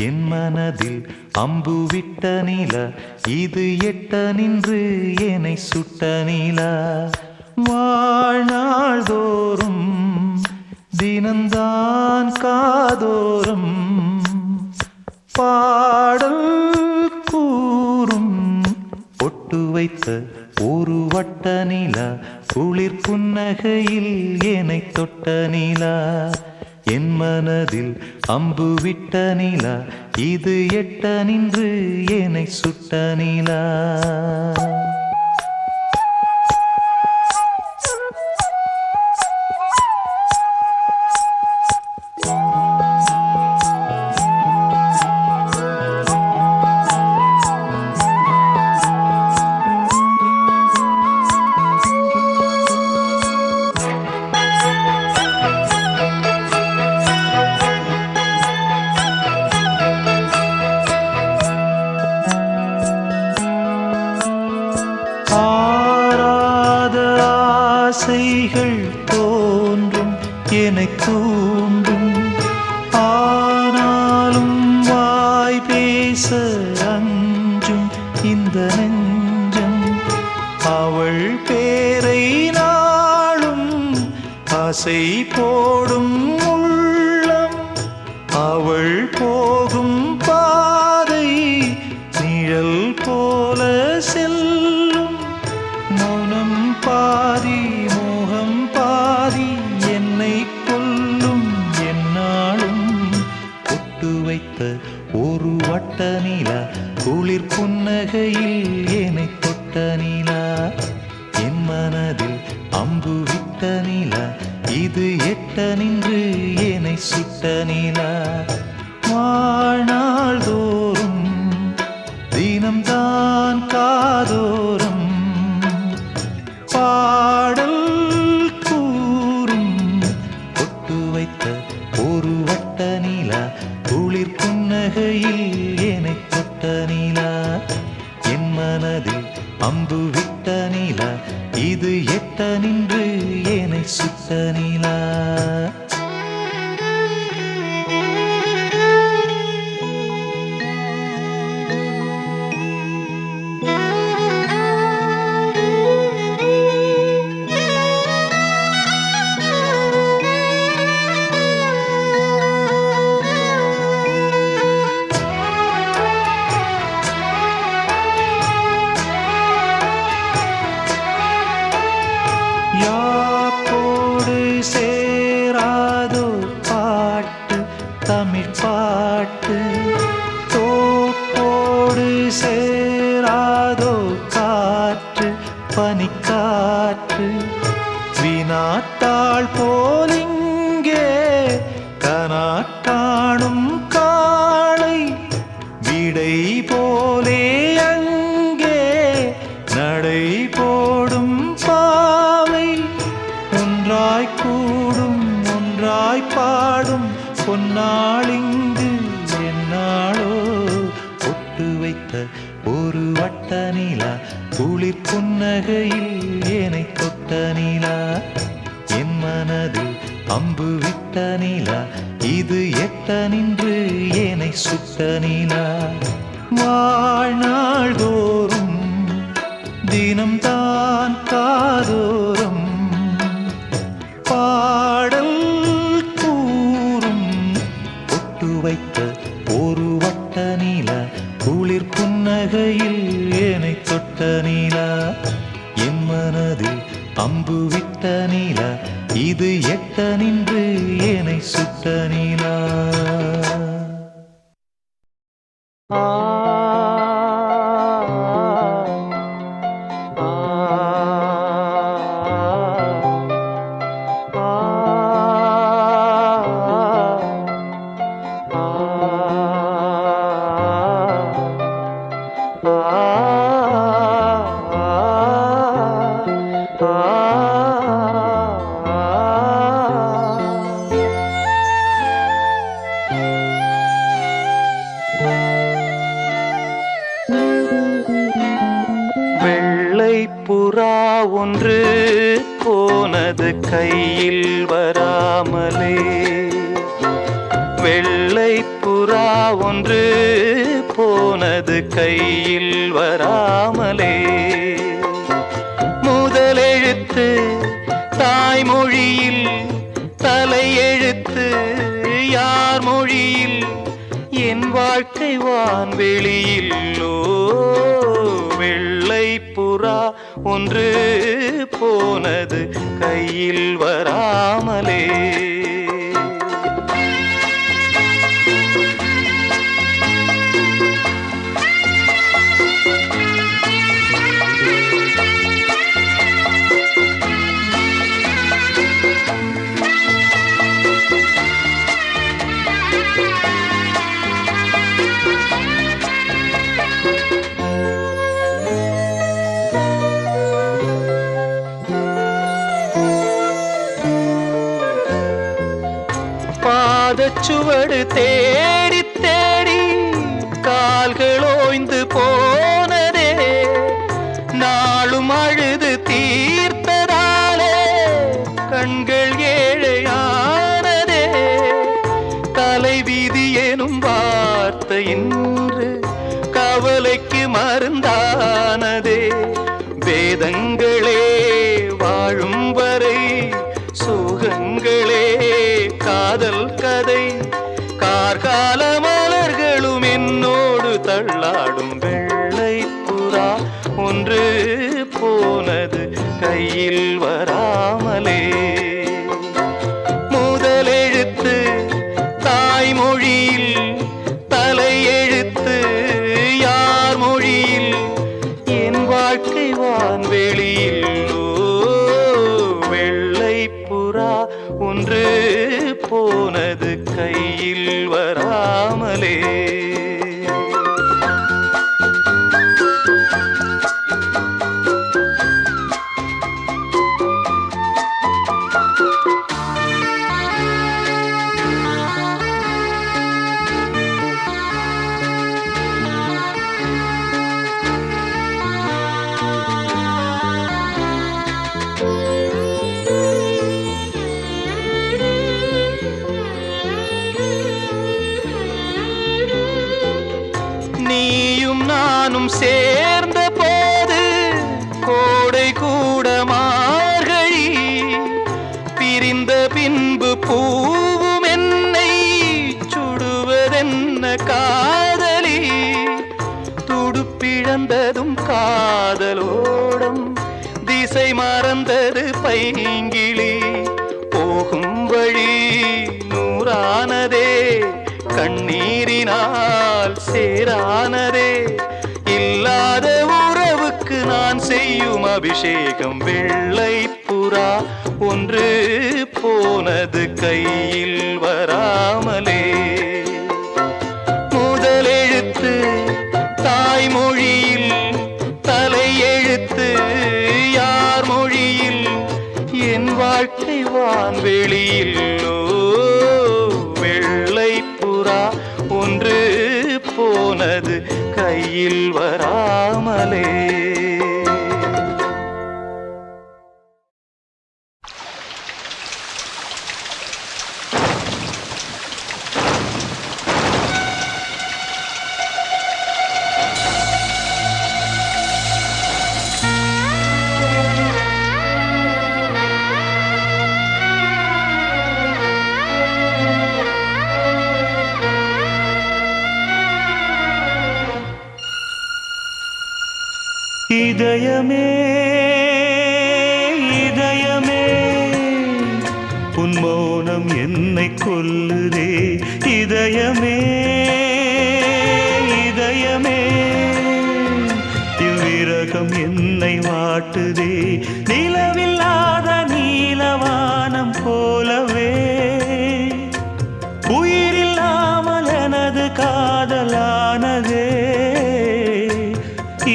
என் மனதில் அம்பு விட்ட நிலா இது எட்ட நின்று என்னை சுட்ட நிலா வாழ்நாள் தோறும் தினந்தான் காதோறும் பாடல் கூறும் பொட்டு வைத்த ஒரு வட்ட நிலா குளிர் புன்னகையில் என்னை தொட்ட நிலா என் மனதில் அம்பு விட்ட நிலா இது எட்ட நின்று என்னை சுட்ட நிலா ஆசைகள் தோன்றும் என்னை தூண்டும் ஆனாலும் வாய் பேச அஞ்சும் இந்த நெஞ்சம் அவள் பேரை நாளும் ஆசை போடும் உள்ளம் அவள் போகும் பாதை நிழல் போல செல்லும் மௌனம் பாதி மோகம் பாதி என்னை கொல்லும் என்னாலும் பொட்டு வைத்த ஒரு வட்ட நிலா குளிர் புன்னகையில் என்னை தொட்ட நிலா என் மனதில் அம்பு விட்ட நிலா இது எட்ட நின்று என்னை சுட்ட நிலா வாழ்நாள் தோறும் நிலா என் மனதில் அம்பு விட்ட நிலா இது எட்ட நின்று ஏனை சுட்ட நிலா யாக்கோடு சேராதோ பாட்டு தமிழ் பாட்டு தோப்போடு சேராதோ காற்று பனிக்காற்று வினாத்தாள் போலிங்கே கனாக்காணும் காளை விடை போலே அங்கே நடை போடும் பாவை ஒன்றாய் கூடும் ஒன்றாய் பாடும் பொன்னாளிங்கு என்னாளோ ஒட்டு வைத்த ஒரு வட்ட நிலா குளிர் புன்னகையில் ஏனை தொட்ட நிலா என் மனதில் அம்பு விட்ட நிலா இது எட்ட நின்று ஏனை சுட்ட நிலா வாழ்நாள் தோறும் தினம்தான் காதோறும் பாடல் கூறும் ஒட்டு வைத்த ஒரு வட்ட நிலா குளிர் புன்னகையில் ஏனை தொட்ட நிலா என் மனதில் அம்பு விட்ட நிலா இது எட்ட நின்று ஏனை சுட்ட நிலா புறா ஒன்று போனது கையில் வராமலே வெள்ளை புறா ஒன்று போனது கையில் வராமலே முதலெழுத்து தாய்மொழியில் தலையெழுத்து யார் மொழியில் என் வாழ்க்கை வான்வெளியில்லோ வெள்ளை புறா ஒன்று போனது கையில் வராமலே பாதச்சுவடு தேடி தேடி கால்கள் ஓய்ந்து போனதே நாளும் அழுது தீர்த்ததாலே கண்கள் ஏழையானதே தலைவிதி எனும் வார்த்தை இன்று கவலைக்கு மருந்தானதே வேதங்களே வாழும் வரை சுகங்களே காதல் கதை கார்கால மலர்களும் என்னோடு தள்ளாடும் வெள்ளை புறா ஒன்று போனது கையில் வராமலே முதலெழுத்து தாய்மொழியில் தலையெழுத்து யார் மொழியில் என் வாழ்க்கை வான்வெளியில்லோ வெள்ளை புறா ஒன்று போனது கையில் வராமலே நீயும் நானும் சேர்ந்த போது கோடை கூட மார்கழி, பிரிந்த பின்பு பூவும் என்னை சுடுவதென்ன காதலி, துடுப்பிழந்ததும் காதலோடம் திசை மறந்தது பைங்கிளி, போகும் வழி நூறானதே கண்ணீரினால் சேரானதே, இல்லாத உறவுக்கு நான் செய்யும் அபிஷேகம், வெள்ளை புறா ஒன்று போனது கையில் வராமலே, முதலெழுத்து தாய்மொழியில் தலையெழுத்து யார் மொழியில், என் வாழ்க்கை வான்வெளியில் வெள்ளை புறா ஒன்று போனது கையில் வராமலே. இதயமே இதயமே உன் மௌனம் என்னை கொல்லுதே, இதயமே இதயமே இவ்விரகம் என்னை வாட்டுதே, நிலவில்லாத நீலவானம் போலவே உயிரில்லாமல் எனது காதலானதே,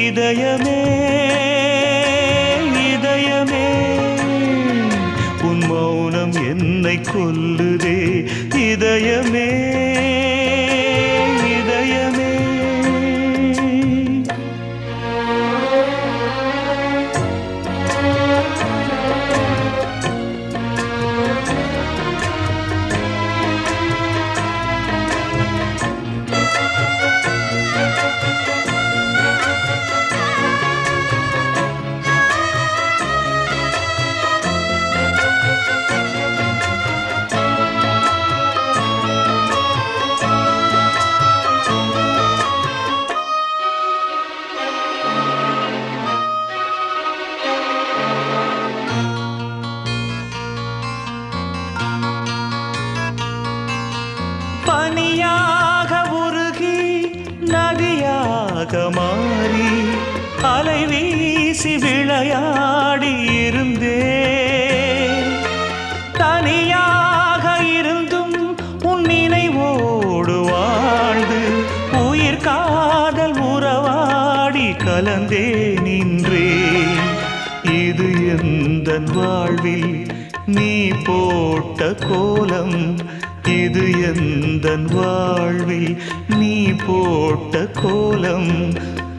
இதயமே இதயமே உன் மௌனம் என்னை கொல்லுதே, இதயமே இதயமே. பனியாக உருகி நதியாக மாறி அலை வீசி விளையாடி இருந்தே, தனியாக இருந்தும் உன் நினைவோடு வாழ்ந்து உயிர் காதல் உறவாடி கலந்தே நின்றேன், இது எந்தன் வாழ்வில் நீ போட்ட கோலம், இது எந்தன் வாழ்வில் நீ போட்ட கோலம்,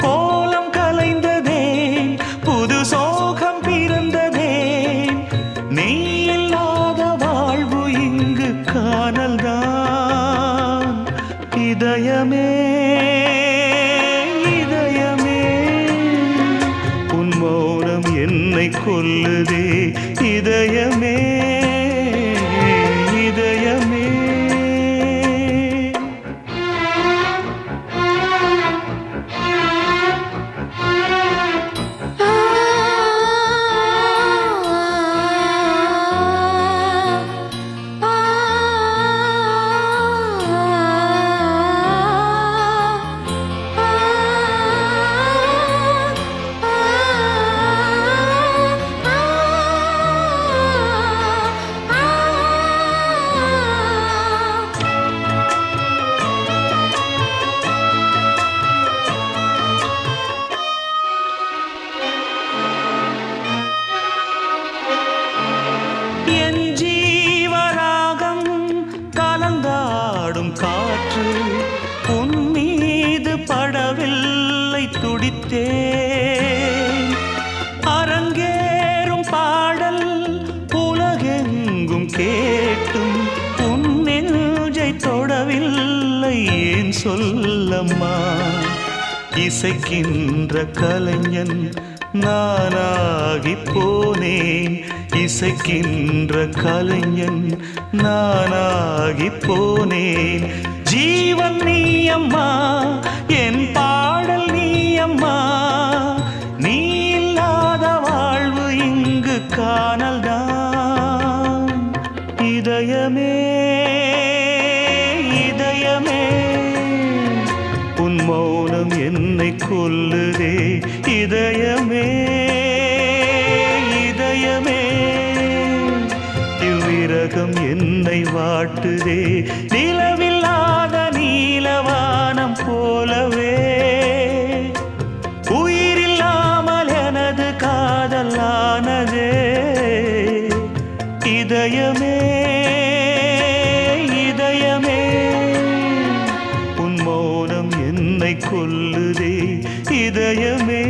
கோலம் கலைந்ததே புது சோகம் பிறந்ததே, நீ இல்லாத வாழ்வு இங்கு காணல்தான், இதயமே இதயமே உன் மௌனம் என்னை கொல்லுதே, இதயமே இதயமே. துடித்தேன். அரங்கேறும் பாடல் உலகெங்கும் கேட்டும் உன் நெஞ்சை தொடவில்லை ஏன் சொல்லம்மா. இசைக்கின்ற கலைஞன் நானாகி போனேன். இசைக்கின்ற கலைஞன் நானாகி போனேன். ஜீவன் நீ அம்மா, என் பாடல் நீ அம்மா. நீ இல்லாத வாழ்வு இங்கு காணல்தான். இதயமே இதயமே உன் மௌனம் என்னை கொல்லுதே. இதயமே இதயமே இவ்விரகம் என்னை வாட்டுதே. நிலவில்லாத நீலவானம் போலவே உயிரில்லாமல் எனது காதலானதே. இதயமே இதயமே உன் மௌனம் என்னை கொல்லுதே. இதயமே